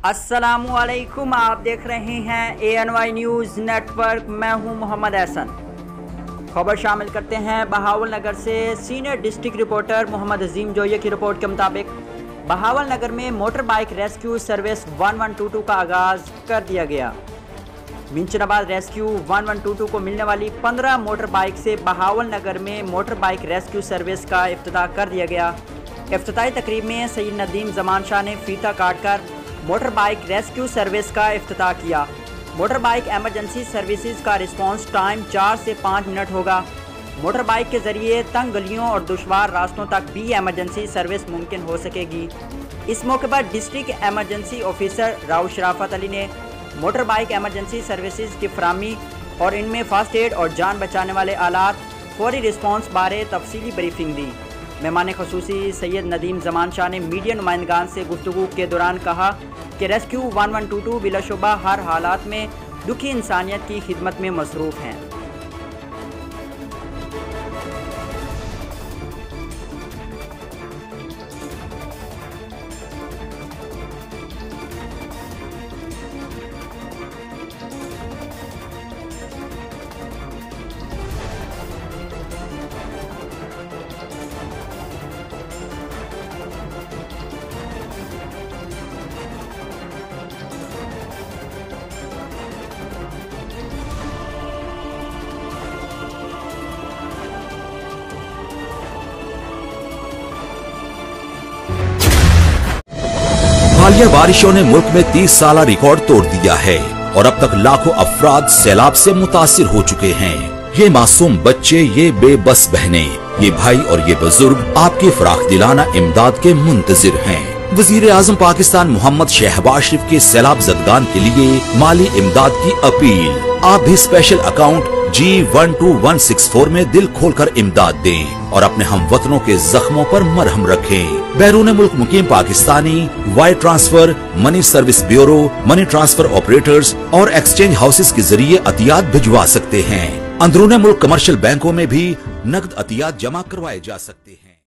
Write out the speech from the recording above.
अस्सलामुअलैकुम, आप देख रहे हैं ANY न्यूज़ नेटवर्क। मैं हूं मोहम्मद एहसन। खबर शामिल करते हैं बहावल नगर से। सीनियर डिस्ट्रिक्ट रिपोर्टर मोहम्मद अजीम जोया की रिपोर्ट के मुताबिक बहावल नगर में मोटर बाइक रेस्क्यू सर्विस 1122 का आगाज़ कर दिया गया। मिंचनाबाद रेस्क्यू 1122 को मिलने वाली 15 मोटर बाइक से बहावल नगर में मोटर बाइक रेस्क्यू सर्विस का इफ्तिताह कर दिया गया। इफ्तिताही तकरीब में सैयद नदीम जमान शाह ने फीता काटकर मोटर बाइक रेस्क्यू सर्विस का इफ्तिताह किया। मोटर बाइक एमरजेंसी सर्विसेज का रिस्पांस टाइम 4 से 5 मिनट होगा। मोटर बाइक के ज़रिए तंग गलियों और दुश्वार रास्तों तक भी एमरजेंसी सर्विस मुमकिन हो सकेगी। इस मौके पर डिस्ट्रिक्ट एमरजेंसी ऑफिसर राव शराफत अली ने मोटर बाइक एमरजेंसी सर्विसेज की फराहमी और इनमें फ़ास्ट एड और जान बचाने वाले आलात फौरी रिस्पांस बारे तफसीली ब्रीफिंग दी। मेहमान खसूसी सैयद नदीम जमान शाह ने मीडिया नुमाइंदगान से गुफ्तगू के दौरान कहा कि रेस्क्यू 1122 बिलाशुबा हर हालात में दुखी इंसानियत की खिदमत में मसरूफ़ हैं। हालिया बारिशों ने मुल्क में 30 साल रिकॉर्ड तोड़ दिया है और अब तक लाखों अफराद सैलाब से मुतासिर हो चुके हैं। ये मासूम बच्चे, ये बेबस बहनें, ये भाई और ये बुजुर्ग आपकी फराख दिलाना इमदाद के मुंतजिर हैं। वजीर आजम पाकिस्तान मोहम्मद शहबाज शरीफ के सैलाब जदगान के लिए माली इमदाद की अपील। आप भी स्पेशल अकाउंट G12164 में दिल खोलकर इमदाद दें और अपने हमवतनों के जख्मों पर मरहम रखें। बैरून मुल्क मुकीम Pakistani wire transfer, money service bureau, money transfer operators और एक्सचेंज हाउसेस के जरिए अतियात भिजवा सकते हैं। अंदरूनी मुल्क कमर्शियल बैंकों में भी नकद अतियात जमा करवाए जा सकते हैं।